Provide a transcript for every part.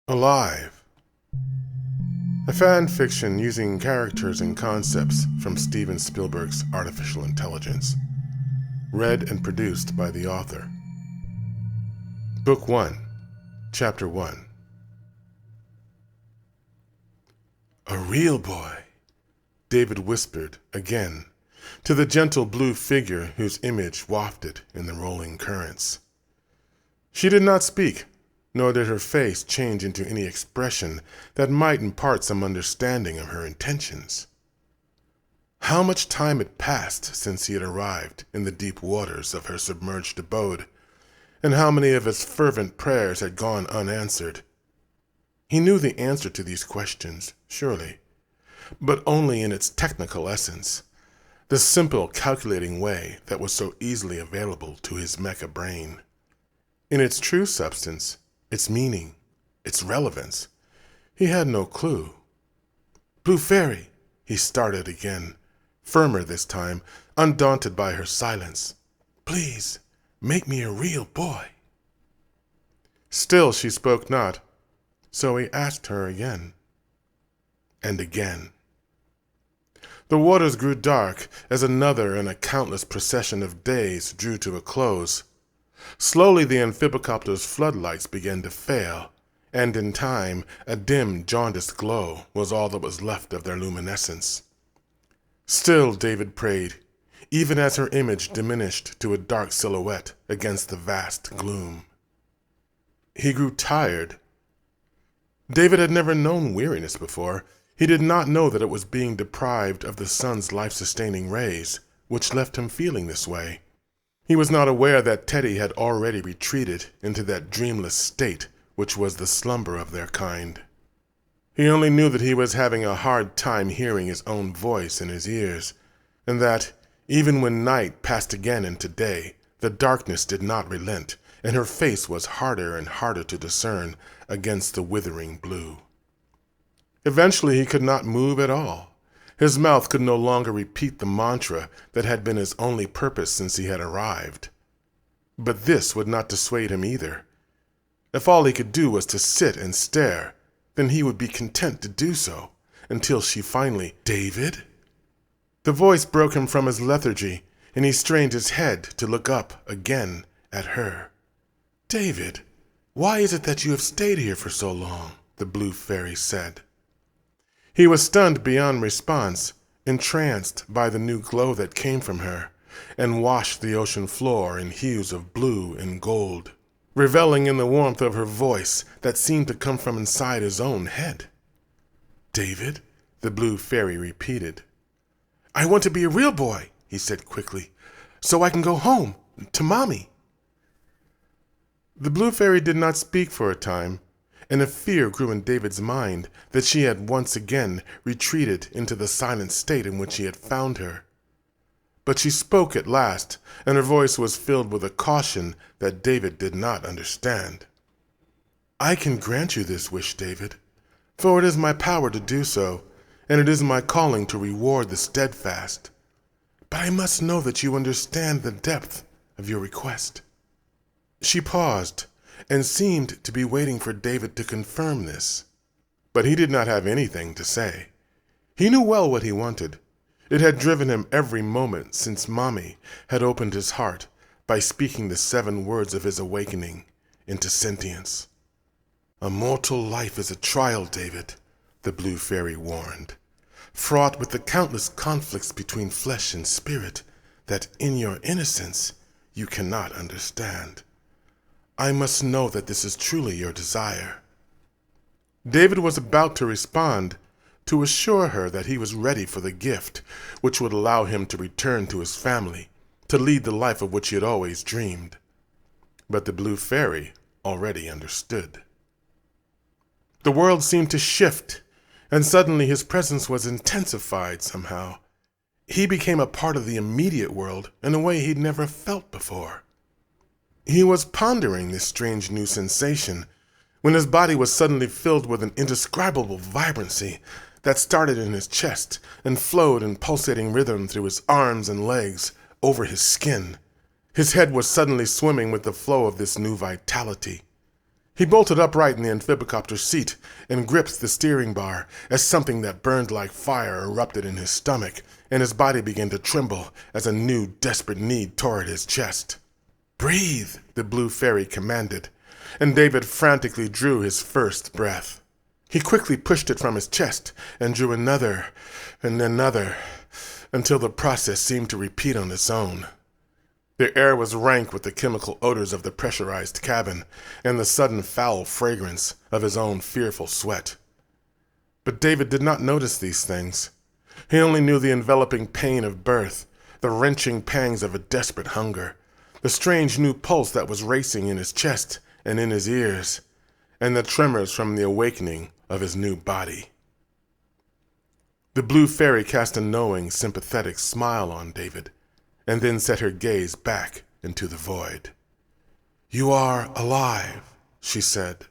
Alive. A fan fiction using characters and concepts from Steven Spielberg's Artificial Intelligence. Read and produced by the author. Book 1, Chapter 1. A real boy, David whispered again to the gentle blue figure whose image wafted in the rolling currents. She did not speak, nor did her face change into any expression that might impart some understanding of her intentions. How much time had passed since he had arrived in the deep waters of her submerged abode, and how many of his fervent prayers had gone unanswered? He knew the answer to these questions, surely, but only in its technical essence, the simple calculating way that was so easily available to his mecha brain. In its true substance, its meaning, its relevance, he had no clue. "Blue Fairy," he started again, firmer this time, undaunted by her silence. "Please, make me a real boy." Still she spoke not, so he asked her again, and again. The waters grew dark as another in a countless procession of days drew to a close. Slowly the amphibicopter's floodlights began to fail, and in time a dim, jaundiced glow was all that was left of their luminescence. Still David prayed, even as her image diminished to a dark silhouette against the vast gloom. He grew tired. David had never known weariness before. He did not know that it was being deprived of the sun's life-sustaining rays, which left him feeling this way. He was not aware that Teddy had already retreated into that dreamless state which was the slumber of their kind. He only knew that he was having a hard time hearing his own voice in his ears, and that, even when night passed again into day, the darkness did not relent, and her face was harder and harder to discern against the withering blue. Eventually he could not move at all. His mouth could no longer repeat the mantra that had been his only purpose since he had arrived. But this would not dissuade him either. If all he could do was to sit and stare, then he would be content to do so, until she finally— "David?" The voice broke him from his lethargy, and he strained his head to look up again at her. "David, why is it that you have stayed here for so long?" the Blue Fairy said. He was stunned beyond response, entranced by the new glow that came from her, and washed the ocean floor in hues of blue and gold, reveling in the warmth of her voice that seemed to come from inside his own head. "David?" the Blue Fairy repeated. "I want to be a real boy," he said quickly, "so I can go home, to Mommy." The Blue Fairy did not speak for a time, and a fear grew in David's mind that she had once again retreated into the silent state in which he had found her. But she spoke at last, and her voice was filled with a caution that David did not understand. "I can grant you this wish, David, for it is my power to do so, and it is my calling to reward the steadfast. But I must know that you understand the depth of your request." She paused, and seemed to be waiting for David to confirm this. But he did not have anything to say. He knew well what he wanted. It had driven him every moment since Mommy had opened his heart by speaking the 7 words of his awakening into sentience. "A mortal life is a trial, David," the Blue Fairy warned, "fraught with the countless conflicts between flesh and spirit that in your innocence you cannot understand. I must know that this is truly your desire." David was about to respond, to assure her that he was ready for the gift which would allow him to return to his family, to lead the life of which he had always dreamed. But the Blue Fairy already understood. The world seemed to shift, and suddenly his presence was intensified somehow. He became a part of the immediate world in a way he'd never felt before. He was pondering this strange new sensation when his body was suddenly filled with an indescribable vibrancy that started in his chest and flowed in pulsating rhythm through his arms and legs, over his skin. His head was suddenly swimming with the flow of this new vitality. He bolted upright in the amphibicopter's seat and gripped the steering bar as something that burned like fire erupted in his stomach, and his body began to tremble as a new, desperate need tore at his chest. "Breathe," the blue fairy commanded, and David frantically drew his first breath. He quickly pushed it from his chest and drew another and another until the process seemed to repeat on its own. The air was rank with the chemical odors of the pressurized cabin and the sudden foul fragrance of his own fearful sweat. But David did not notice these things. He only knew the enveloping pain of birth, the wrenching pangs of a desperate hunger, the strange new pulse that was racing in his chest and in his ears, and the tremors from the awakening of his new body. The blue fairy cast a knowing, sympathetic smile on David, and then set her gaze back into the void. "You are alive," she said,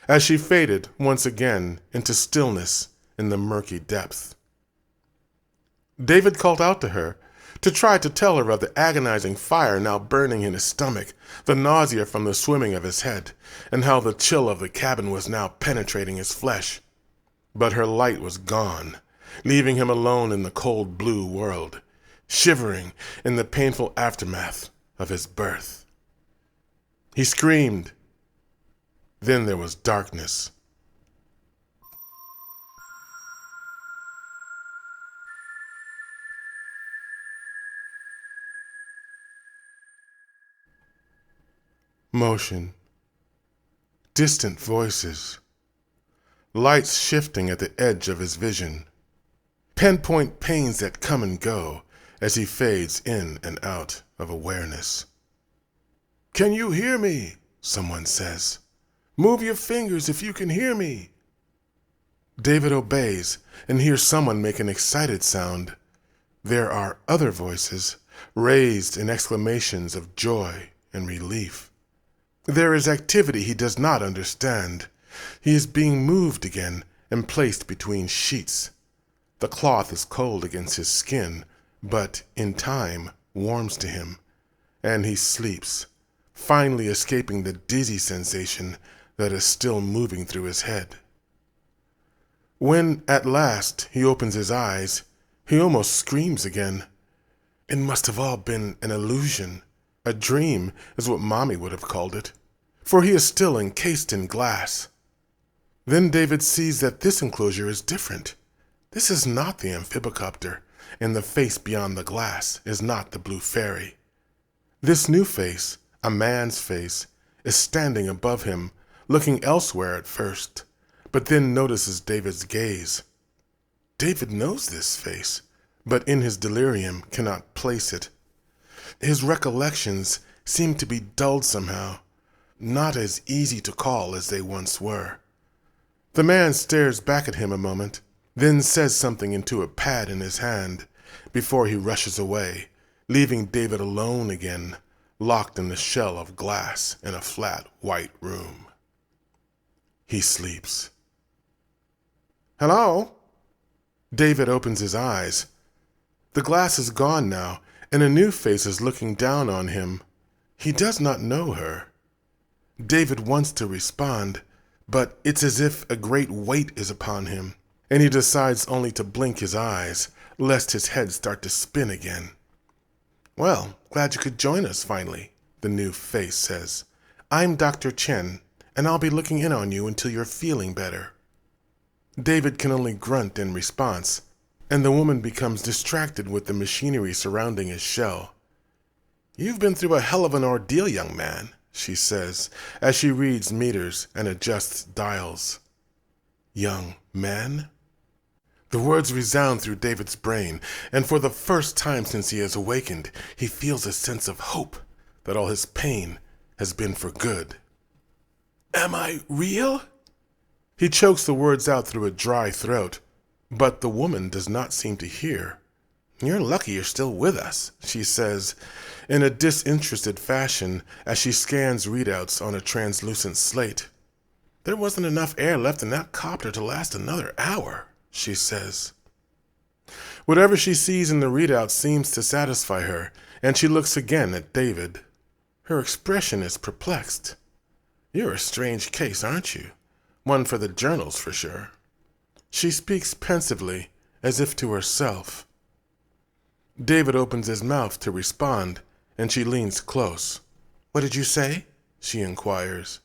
as she faded once again into stillness in the murky depths. David called out to her to try to tell her of the agonizing fire now burning in his stomach, the nausea from the swimming of his head, and how the chill of the cabin was now penetrating his flesh. But her light was gone, leaving him alone in the cold blue world, shivering in the painful aftermath of his birth. He screamed. Then there was darkness. Motion. Distant voices. Lights shifting at the edge of his vision. Pinpoint pains that come and go as he fades in and out of awareness. "Can you hear me?" someone says. "Move your fingers if you can hear me." David obeys and hears someone make an excited sound. There are other voices, raised in exclamations of joy and relief. There is activity he does not understand. He is being moved again and placed between sheets. The cloth is cold against his skin, but in time warms to him, and he sleeps, finally escaping the dizzy sensation that is still moving through his head. When, at last, he opens his eyes, he almost screams again. It must have all been an illusion. A dream is what Mommy would have called it, for he is still encased in glass. Then David sees that this enclosure is different. This is not the amphibicopter, and the face beyond the glass is not the blue fairy. This new face, a man's face, is standing above him, looking elsewhere at first, but then notices David's gaze. David knows this face, but in his delirium cannot place it. His recollections seem to be dulled somehow, not as easy to call as they once were. The man stares back at him a moment, then says something into a pad in his hand before he rushes away, leaving David alone again, locked in the shell of glass in a flat white room. He sleeps. "Hello?" David opens his eyes. The glass is gone now, and a new face is looking down on him. He does not know her. David wants to respond, but it's as if a great weight is upon him, and he decides only to blink his eyes, lest his head start to spin again. "Well, glad you could join us finally," the new face says. "I'm Dr. Chen, and I'll be looking in on you until you're feeling better." David can only grunt in response, and the woman becomes distracted with the machinery surrounding his shell. "You've been through a hell of an ordeal, young man," she says, as she reads meters and adjusts dials. "Young man?" The words resound through David's brain, and for the first time since he has awakened, he feels a sense of hope that all his pain has been for good. "Am I real?" He chokes the words out through a dry throat, but the woman does not seem to hear. "You're lucky you're still with us," she says, in a disinterested fashion as she scans readouts on a translucent slate. "There wasn't enough air left in that copter to last another hour," she says. Whatever she sees in the readout seems to satisfy her, and she looks again at David. Her expression is perplexed. You're a strange case, aren't you? One for the journals, for sure. She speaks pensively, as if to herself. David opens his mouth to respond, and she leans close. What did you say? She inquires.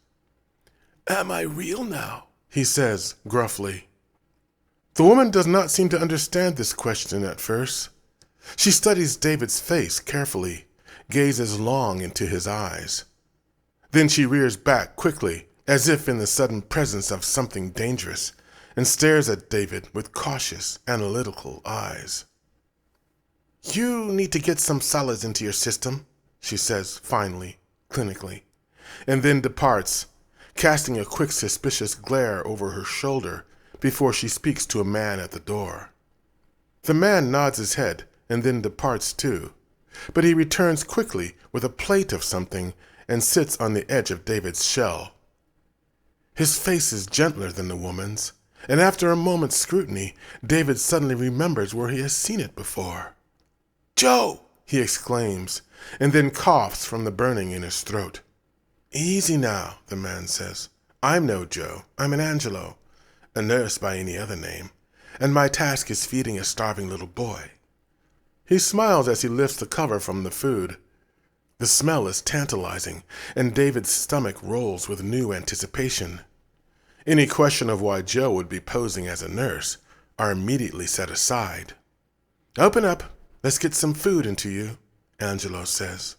Am I real now? He says gruffly. The woman does not seem to understand this question at first. She studies David's face carefully, gazes long into his eyes. Then she rears back quickly, as if in the sudden presence of something dangerous, and stares at David with cautious, analytical eyes. You need to get some solids into your system, she says finally, clinically, and then departs, casting a quick suspicious glare over her shoulder before she speaks to a man at the door. The man nods his head and then departs too, but he returns quickly with a plate of something and sits on the edge of David's shell. His face is gentler than the woman's, and after a moment's scrutiny, David suddenly remembers where he has seen it before. Joe! He exclaims, and then coughs from the burning in his throat. Easy now, the man says. I'm no Joe. I'm an Angelo, a nurse by any other name, and my task is feeding a starving little boy. He smiles as he lifts the cover from the food. The smell is tantalizing, and David's stomach rolls with new anticipation. Any question of why Joe would be posing as a nurse are immediately set aside. Open up. Let's get some food into you, Angelo says.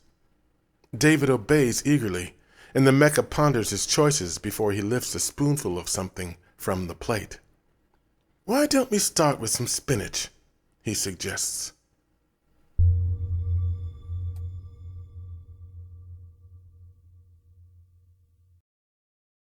David obeys eagerly, and the mecha ponders his choices before he lifts a spoonful of something from the plate. Why don't we start with some spinach? He suggests.